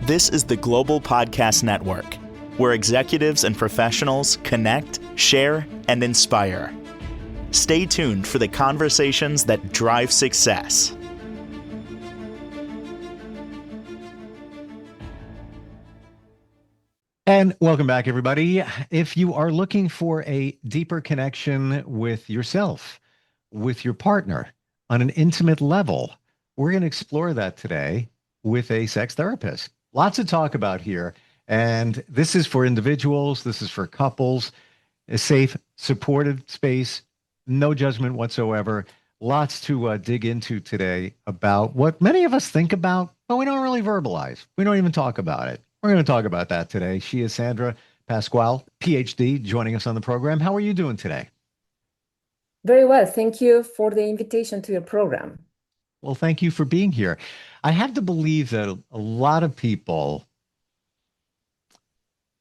This is the Global Podcast Network, where executives and professionals connect, share, and inspire. Stay tuned for the conversations that drive success. And welcome back, everybody. If you are looking for a deeper connection with yourself, with your partner on an intimate level, we're going to explore that today with a sex therapist. Lots to talk about here. And this is for individuals, this is for couples, a safe, supportive space, no judgment whatsoever. Lots to dig into today about what many of us think about, but we don't really verbalize. We don't even talk about it. We're going to talk about that today. She is Sandra Pascual, PhD, joining us on the program. How are you doing today? Very well. Thank you for the invitation to your program. Well, thank you for being here. I have to believe that a lot of people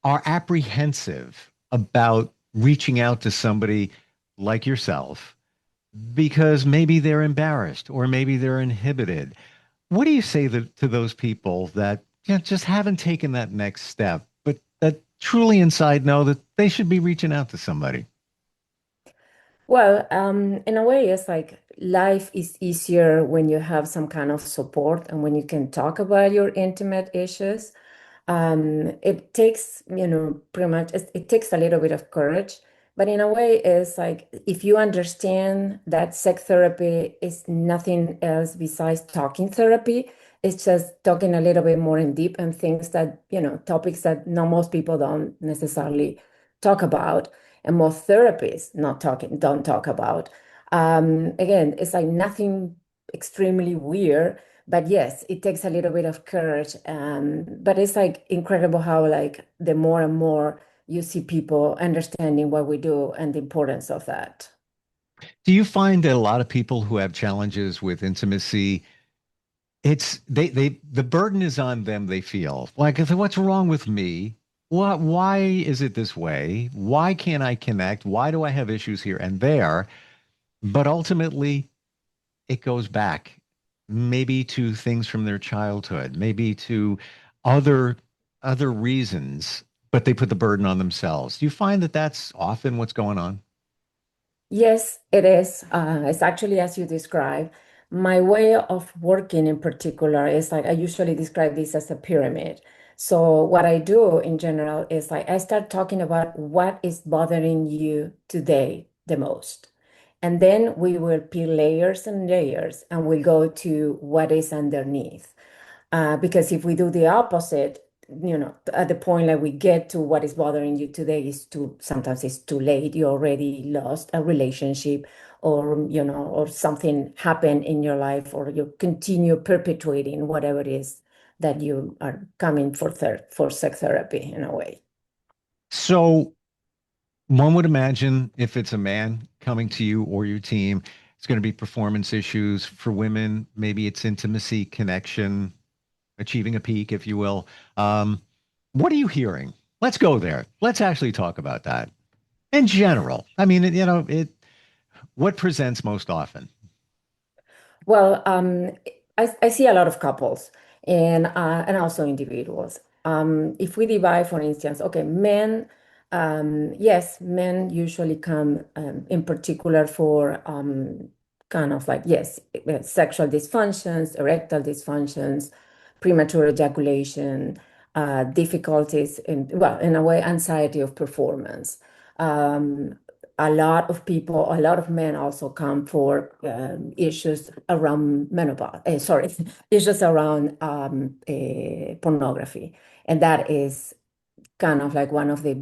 are apprehensive about reaching out to somebody like yourself because maybe they're embarrassed or maybe they're inhibited. What do you say to those people that just haven't taken that next step, but that truly inside know that they should be reaching out to somebody? Well, in a way, it's like life is easier when you have some kind of support and when you can talk about your intimate issues. It takes, pretty much, it takes a little bit of courage, but in a way, it's like if you understand that sex therapy is nothing else besides talking therapy, it's just talking a little bit more in deep and things that, topics that not most people don't necessarily talk about, and most therapists don't talk about. Again, it's like nothing extremely weird, but yes, it takes a little bit of courage. But it's like incredible how like the more and more you see people understanding what we do and the importance of that. Do you find that a lot of people who have challenges with intimacy, it's the burden is on them, they feel like, what's wrong with me? Why is it this way? Why can't I connect? Why do I have issues here and there? But ultimately, it goes back maybe to things from their childhood, maybe to other other reasons, but they put the burden on themselves. Do you find that that's often what's going on? Yes, it is. It's actually as you describe. My way of working in particular is like I usually describe this as a pyramid. So what I do in general is like I start talking about what is bothering you today the most. And then we will peel layers and layers and we'll go to what is underneath. Because if we do the opposite, at the point that we get to what is bothering you today is too, sometimes it's too late. You already lost a relationship or, or something happened in your life or you continue perpetuating whatever it is that you are coming for sex therapy in a way. So one would imagine if it's a man coming to you or your team, it's going to be performance issues. For women, maybe it's intimacy, connection, achieving a peak, if you will. What are you hearing? Let's go there. Let's actually talk about that in general. I mean, what presents most often? Well, I see a lot of couples and also individuals. If we divide, for instance, okay, men, yes, men usually come in particular for kind of like, yes, sexual dysfunctions, erectile dysfunctions, premature ejaculation, difficulties in, well, in a way, anxiety of performance. Um, a lot of people, a lot of men also come for issues around menopause, sorry, issues around pornography. And that is kind of like one of the,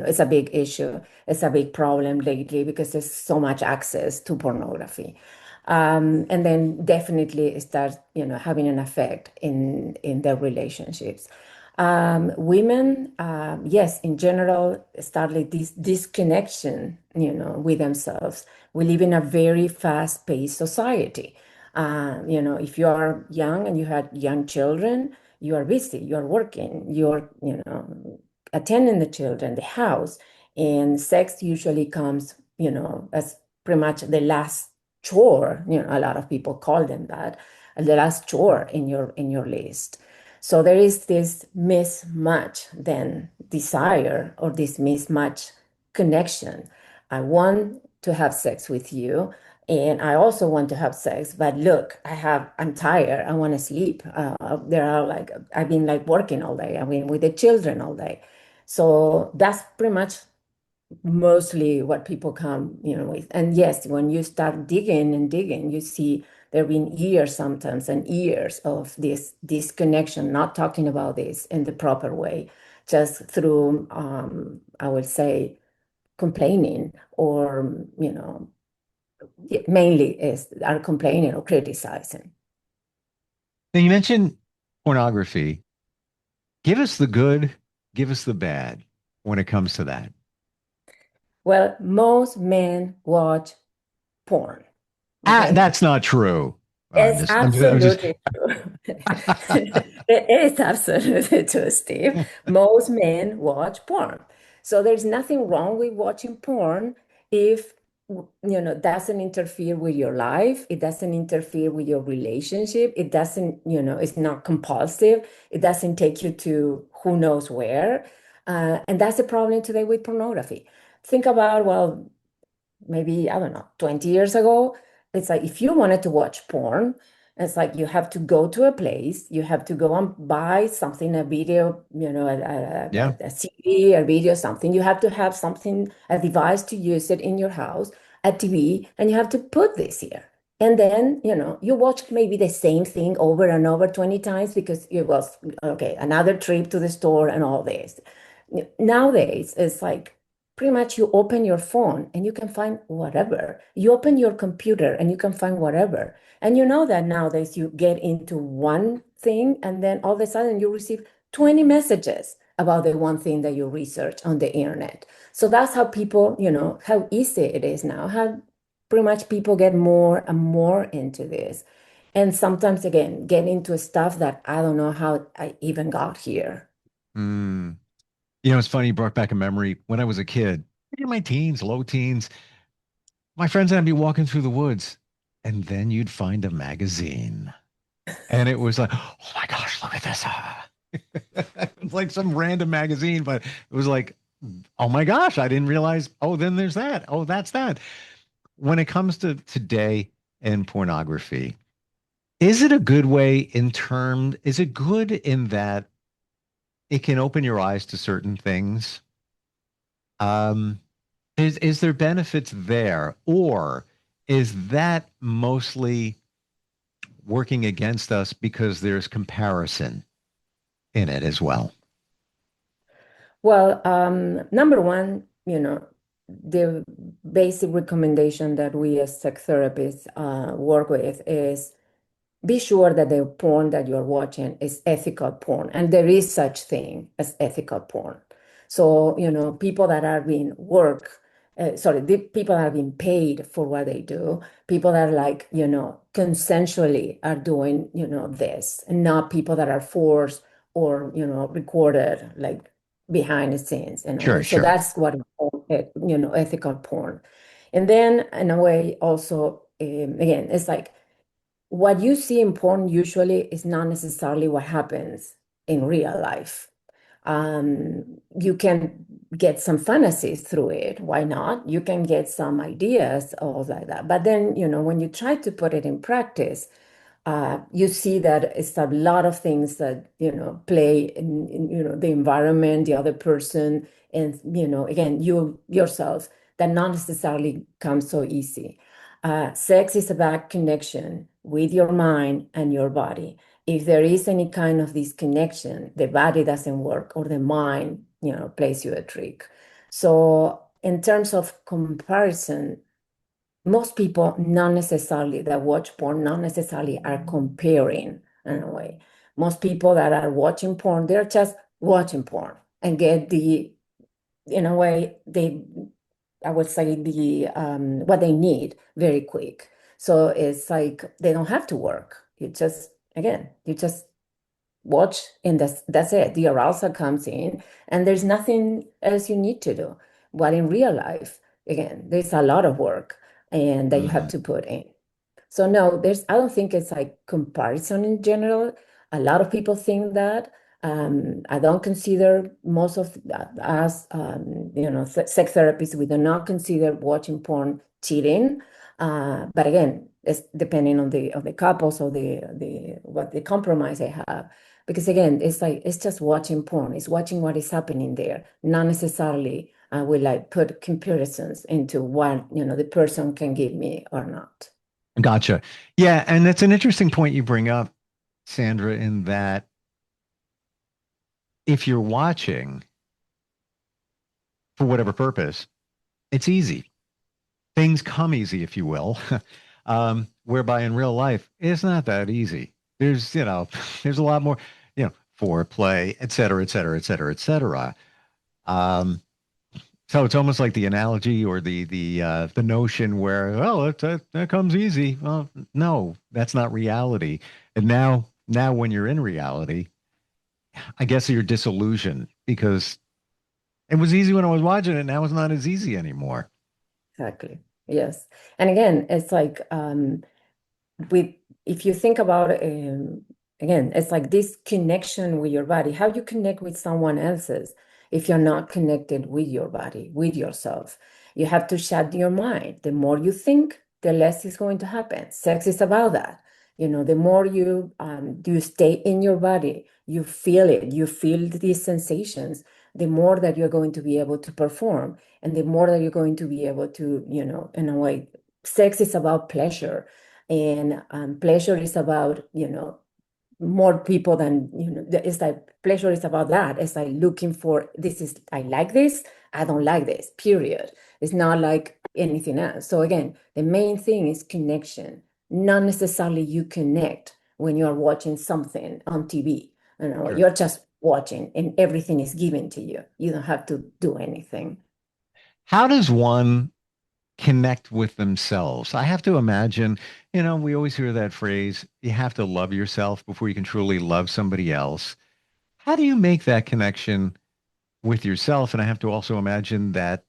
it's a big issue. It's a big problem lately because there's so much access to pornography. And then definitely it starts, having an effect in their relationships. Women, yes, in general, start like this disconnection, with themselves. We live in a very fast-paced society. If you are young and you had young children, you are busy, you are working, you're, attending the children, the house, and sex usually comes, as pretty much the last chore. A lot of people call them that, the last chore in your list. So there is this mismatch then desire or this mismatch connection. I want to have sex with you, and I also want to have sex, but look, I'm tired. I want to sleep. There are like I've been like working all day. I mean, with the children all day. So that's pretty much mostly what people come, with. And yes, when you start digging and digging, you see there have been years sometimes and years of this disconnection, not talking about this in the proper way, just through, I would say, complaining or, mainly is are complaining or criticizing. Now, you mentioned pornography. Give us the good, give us the bad when it comes to that. Well, most men watch porn, Ah, okay? that's not true. It's I'm just, absolutely true. It is absolutely true, Steve. Most men watch porn. So there's nothing wrong with watching porn if, doesn't interfere with your life. It doesn't interfere with your relationship. It doesn't, it's not compulsive. It doesn't take you to who knows where. And that's the problem today with pornography. Think about, well, maybe, I don't know, 20 years ago, it's like if you wanted to watch porn, it's like you have to go to a place, you have to go and buy something, a video, yeah. a CD, a video, something. You have to have something, a device to use it in your house, a TV, and you have to put this here. And then, you watch maybe the same thing over and over 20 times because it was, okay, another trip to the store and all this. Nowadays, it's like, pretty much you open your phone and you can find whatever. You open your computer and you can find whatever. And you know that nowadays you get into one thing and then all of a sudden you receive 20 messages about the one thing that you research on the internet. So that's how people, how easy it is now, how pretty much people get more and more into this. And sometimes, again, get into stuff that I don't know how I even got here. Mm. It's funny, you brought back a memory when I was a kid, in my teens, low teens. My friends and I'd be walking through the woods, and then you'd find a magazine. And it was like, oh my gosh, look at this. It's like some random magazine, but it was like, oh my gosh, I didn't realize. Oh, then there's that. Oh, that's that. When it comes to today and pornography, is it a good way is it good in that it can open your eyes to certain things? Um, is there benefits there, or is that mostly working against us because there's comparison in it as well? Well, number one, the basic recommendation that we as sex therapists work with is be sure that the porn that you're watching is ethical porn, and there is such thing as ethical porn. So, people that are being the people that are being paid for what they do, people that are like, consensually are doing, this, and not people that are forced or, recorded like behind the scenes in a way. Sure, So sure. that's what we call it, ethical porn. And then in a way also, again, it's like, what you see in porn usually is not necessarily what happens in real life. You can get some fantasies through it. Why not? You can get some ideas, all like that. But then, when you try to put it in practice, you see that it's a lot of things that play in the environment, the other person, and again you yourself, that not necessarily comes so easy. Sex is about connection with your mind and your body. If there is any kind of disconnection, the body doesn't work or the mind plays you a trick. So in terms of comparison, most people, not necessarily that watch porn, not necessarily are comparing in a way. Most people that are watching porn, they're just watching porn and get in a way, I would say what they need very quick. So it's like they don't have to work. You just watch and that's it. The arousal comes in and there's nothing else you need to do. But in real life, again, there's a lot of work and that you have Mhm. to put in. So no, I don't think it's like comparison in general. A lot of people think that. I don't consider most of us, sex therapists, we do not consider watching porn cheating. But again, it's depending on the couples or the what the compromise they have. Because again, it's just watching porn. It's watching what is happening there, not necessarily I will like put comparisons into what the person can give me or not. Gotcha. Yeah, and that's an interesting point you bring up, Sandra, in that if you're watching for whatever purpose, it's easy. Things come easy, if you will. Whereby in real life, it's not that easy. There's, there's a lot more, foreplay, et cetera, et cetera, et cetera, et cetera. Um, so it's almost like the analogy or the notion where, oh, that comes easy. Well, no, that's not reality. And now when you're in reality, I guess you're disillusioned because it was easy when I was watching it. Now it's not as easy anymore. Exactly. Yes. And again, it's like with if you think about again, it's like this connection with your body, how you connect with someone else's if you're not connected with your body, with yourself. You have to shut your mind. The more you think, the less is going to happen. Sex is about that. The more you stay in your body, you feel it, you feel these sensations, the more that you're going to be able to perform, and the more that you're going to be able to, in a way, sex is about pleasure, and pleasure is about more people than it's like pleasure is about that. It's like looking for this is I like this, I don't like this, period. It's not like anything else. So again, the main thing is connection. Not necessarily you connect when you are watching something on TV. Sure. You're just watching and everything is given to you. You don't have to do anything. How does one connect with themselves? I have to imagine, we always hear that phrase, you have to love yourself before you can truly love somebody else. How do you make that connection with yourself? And I have to also imagine that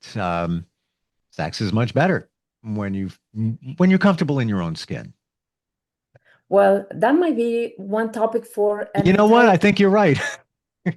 sex is much better when you're comfortable in your own skin. Well, that might be one topic for an You know what? entire. I think you're right.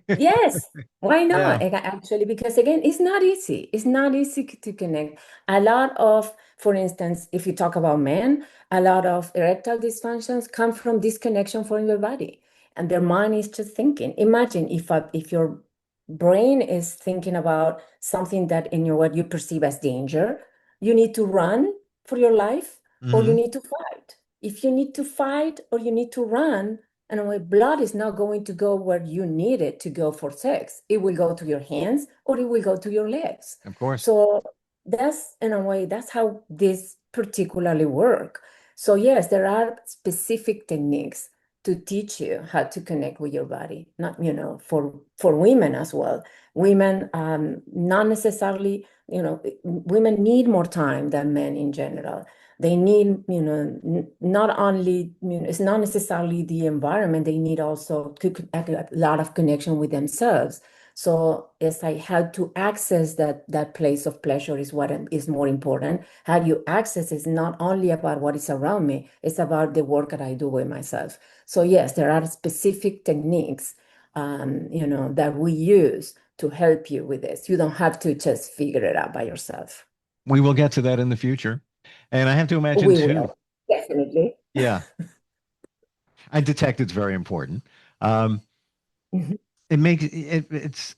Yes, why not? Yeah. Actually, because again, it's not easy. It's not easy to connect. A lot of, for instance, if you talk about men, a lot of erectile dysfunctions come from disconnection from your body, and their mind is just thinking. Imagine if your brain is thinking about something that in your what you perceive as danger, you need to run for your life, or you Hmm. need to fight. If you need to fight or you need to run, and my blood is not going to go where you need it to go for sex. It will go to your hands or it will go to your legs. Of course. So that's in a way, that's how this particularly work. So yes, there are specific techniques to teach you how to connect with your body, not, for women as well. Women, not necessarily, women need more time than men in general. They need, not only, it's not necessarily the environment, they need also a lot of connection with themselves. So it's like how to access that place of pleasure is what is more important. How you access is not only about what is around me, it's about the work that I do with myself. So yes, there are specific techniques, that we use to help you with this. You don't have to just figure it out by yourself. We will get to that in the future. And I have to imagine We too, will, definitely. yeah, I detect it's very important. Um, Mhm.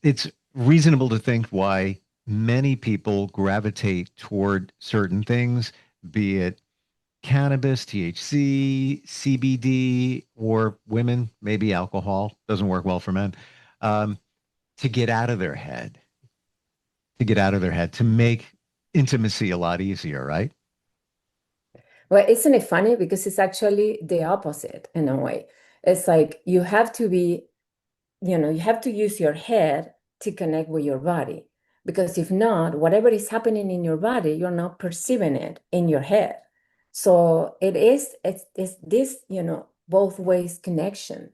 it's reasonable to think why many people gravitate toward certain things, be it cannabis, THC, CBD, or women, maybe alcohol. Doesn't work well for men. Um, to get out of their head, to make intimacy a lot easier, right? Well, isn't it funny? Because it's actually the opposite in a way. It's like you have to be, you have to use your head to connect with your body. Because if not, whatever is happening in your body, you're not perceiving it in your head. So it's this, both ways connection.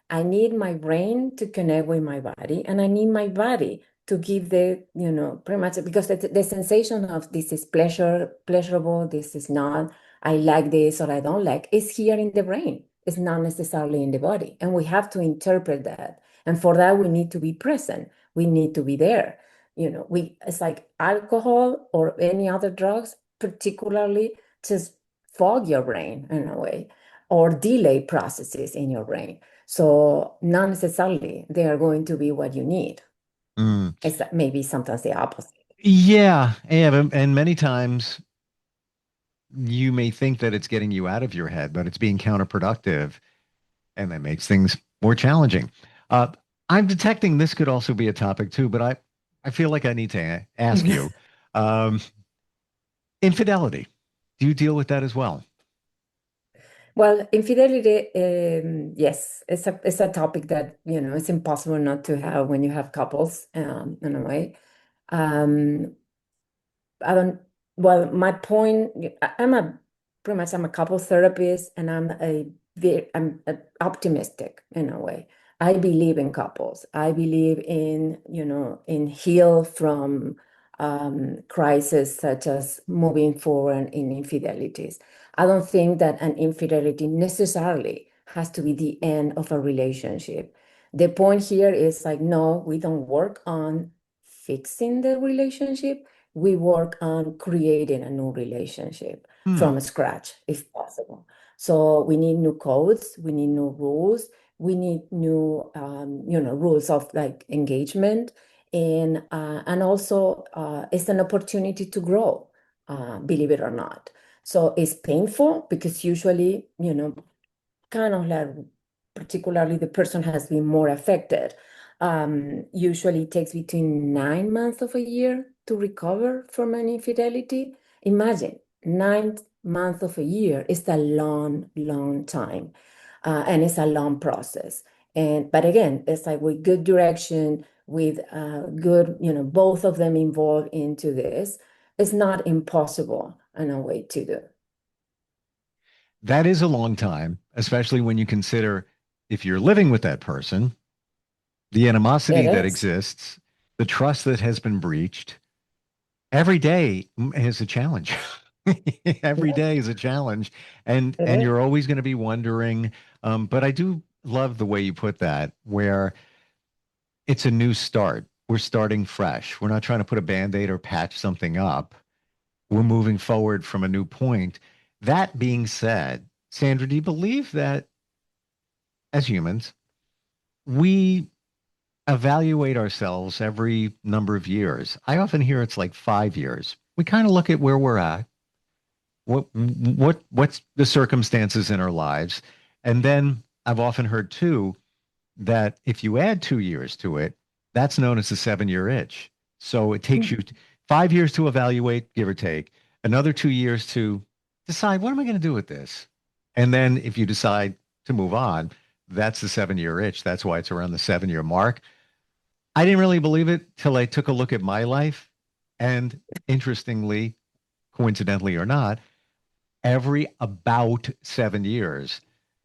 I need my brain to connect with my body, and I need my body to give pretty much because the sensation of this is pleasurable, this is not, I like this or I don't like, is here in the brain. is not necessarily in the body. And we have to interpret that. And for that, we need to be present. We need to be there. It's like alcohol or any other drugs, particularly just fog your brain in a way or delay processes in your brain. So not necessarily they are going to be what you need. Mm. It's maybe sometimes the opposite. Yeah, and many times you may think that it's getting you out of your head, but it's being counterproductive, and that makes things more challenging. Uh, I'm detecting this could also be a topic too, but I feel like I need to ask you, um, infidelity. Do you deal with that as well? Well, infidelity, yes, it's a topic that, it's impossible not to have when you have couples, in a way. Um, I don't, well, my point, I'm pretty much I'm a couple therapist and I'm optimistic in a way. I believe in couples. I believe in heal from crisis such as moving forward in infidelities. I don't think that an infidelity necessarily has to be the end of a relationship. The point here is like, no, we don't work on fixing the relationship. We work on creating a new relationship Hmm. from scratch, if possible. So we need new codes, we need new rules, we need new, rules of like engagement, and also it's an opportunity to grow, believe it or not. So it's painful because usually, kind of like, particularly the person has been more affected. Usually it takes between 9 months of a year to recover from an infidelity. Imagine 9 months of a year is a long, long time, and it's a long process. But again, it's like with good direction, with good, both of them involved into this. It's not impossible in a way to do. That is a long time, especially when you consider if you're living with that person, the It animosity that is. exists, the trust that has been breached. Every day is a challenge. Every Yeah, day is a challenge, it and is. you're always going to be wondering. But I do love the way you put that, where it's a new start. We're starting fresh. We're not trying to put a band-aid or patch something up. We're moving forward from a new point. That being said, Sandra, do you believe that as humans, we evaluate ourselves every number of years? I often hear it's like 5 years. We kind of look at where we're at, what's the circumstances in our lives, and then I've often heard too that if you add 2 years to it, that's known as the 7 year itch. So it takes you 5 years to evaluate, give or take, another 2 years to decide what am I going to do with this, and then if you decide to move on, that's the 7 year itch. That's why it's around the 7 year mark. I didn't really believe it till I took a look at my life. And interestingly, coincidentally or not, every about 7 years,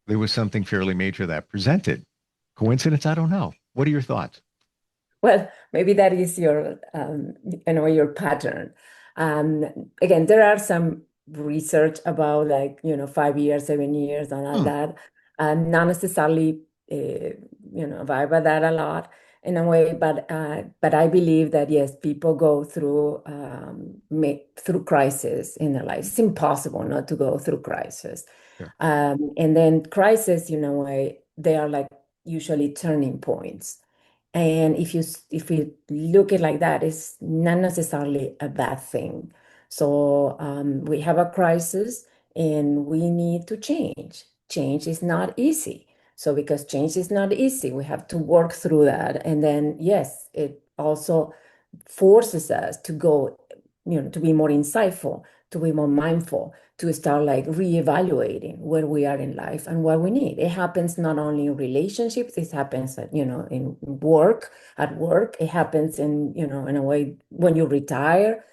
there was something fairly major that presented. Coincidence? I don't know. What are your thoughts? Well, maybe that is your pattern. Again, there are some research about like, 5 years, 7 years, and all Hmm. that. Not necessarily, vibe with that a lot in a way, but I believe that yes, people go through through crisis in their life. It's impossible not to go through crisis. Sure. And then crisis, in a way, they are like usually turning points. And if you look at it like that, it's not necessarily a bad thing. So we have a crisis and we need to change. Change is not easy. So because change is not easy, we have to work through that. And then yes, it also forces us to go, to be more insightful, to be more mindful, to start like reevaluating where we are in life and what we need. It happens not only in relationships, it happens, in work, at work. It happens in a way when you retire.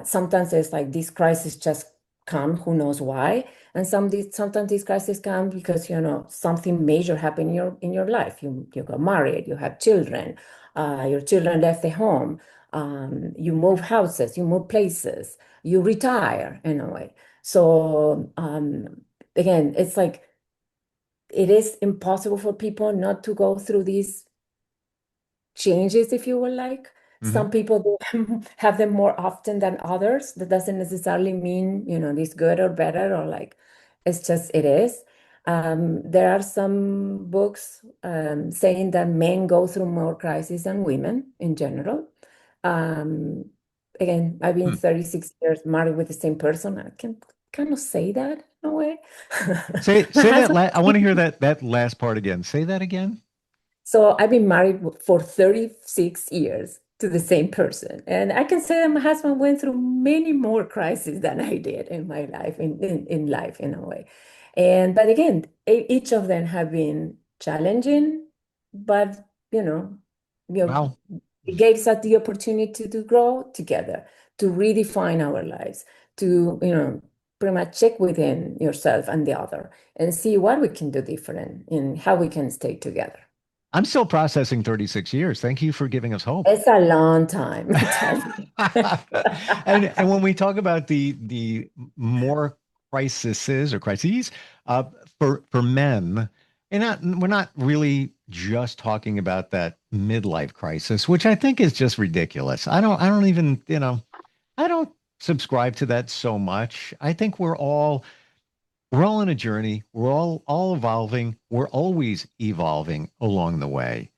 Sometimes it's like this crisis just come, who knows why. And sometimes these crises come because, something major happened in your life. You got married, you had children, your children left the home, you move houses, you move places, you retire in a way. So again, it's like it is impossible for people not to go through these changes, if you will like. Some people have them more often than others. That doesn't necessarily mean, this good or better, or like it's just it is. There are some books saying that men go through more crises than women in general. Um, Again, I've been 36 years married with the same person. I can kind of say that in a way. My Say that. husband. I want to hear that last part again. Say that again. So I've been married for 36 years to the same person. And I can say that my husband went through many more crises than I did in my life, in life, in a way. But again, each of them have been challenging, but you know, Wow. it gives us the opportunity to grow together, to redefine our lives, to, pretty much check within yourself and the other and see what we can do different and how we can stay together. I'm still processing 36 years. Thank you for giving us hope. It's a long time, tell me. And when we talk about the more crises uh, for men, and we're not really just talking about that midlife crisis, which I think is just ridiculous. I don't even, I don't subscribe to that so much. I think we're all on a journey. We're all evolving. We're always evolving along the way.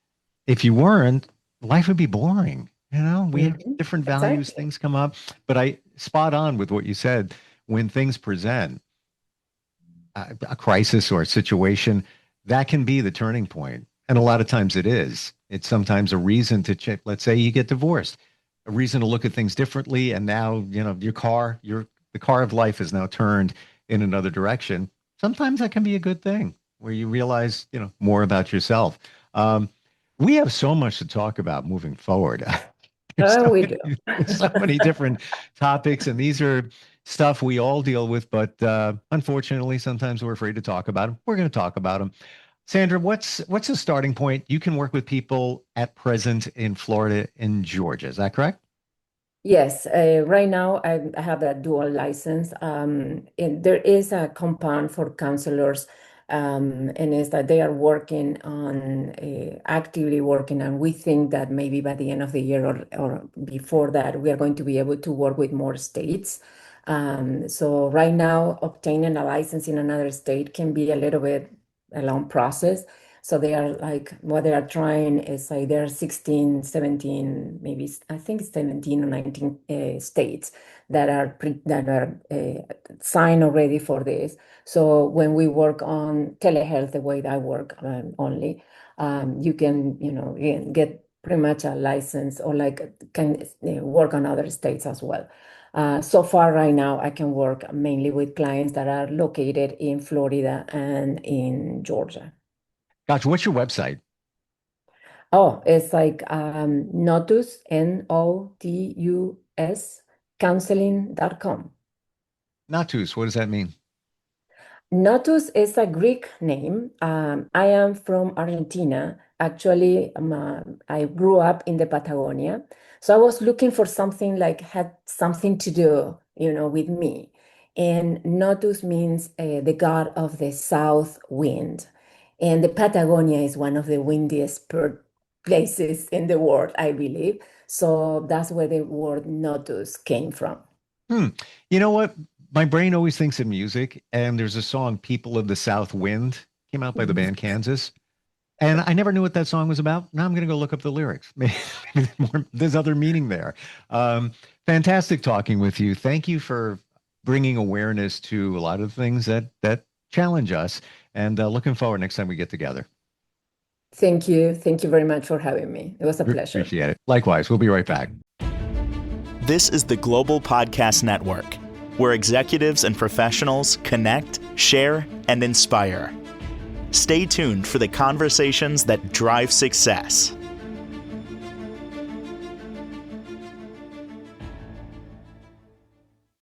If you weren't, life would be boring. We have Mhm. different values, Exactly. things come up. But I spot on with what you said. When things present a crisis or a situation, that can be the turning point. And a lot of times it is. It's sometimes a reason to check. Let's say you get divorced, a reason to look at things differently. And now, the car of life is now turned in another direction. Sometimes that can be a good thing where you realize, more about yourself. Um, we have so much to talk about moving forward. Oh, we do. There's so many different topics, and these are stuff we all deal with, but unfortunately, sometimes we're afraid to talk about them. We're going to talk about them. Sandra, what's the starting point? You can work with people at present in Florida and Georgia. Is that correct? Yes, right now I have a dual license. And there is a compound for counselors, and is that they are working on actively working, and we think that maybe by the end of the year or before that, we are going to be able to work with more states. So right now, obtaining a license in another state can be a little bit a long process. So they are like, what they are trying is like there are 16, 17, maybe I think 17 or 19 states that are signed already for this. So when we work on telehealth, the way that I work only, you can, get pretty much a license or like can work on other states as well. So far right now, I can work mainly with clients that are located in Florida and in Georgia. Gotcha. What's your website? Oh, it's like Notus, Notus, counseling.com. Natus. What does that mean? Notus is a Greek name. I am from Argentina. Actually, I grew up in the Patagonia. So I was looking for something like had something to do, with me. And Notus means the god of the south wind. And the Patagonia is one of the windiest places in the world, I believe. So that's where the word Notus came from. Hmm. You know what? My brain always thinks of music, and there's a song, People of the South Wind, came out by the band Kansas. And I never knew what that song was about. Now I'm going to go look up the lyrics. Maybe there's other meaning there. Um, Fantastic talking with you. Thank you for bringing awareness to a lot of things that challenge us. And looking forward next time we get together. Thank you. Thank you very much for having me. It was a pleasure. Appreciate it. Likewise, we'll be right back. This is the Global Podcast Network, where executives and professionals connect, share, and inspire. Stay tuned for the conversations that drive success.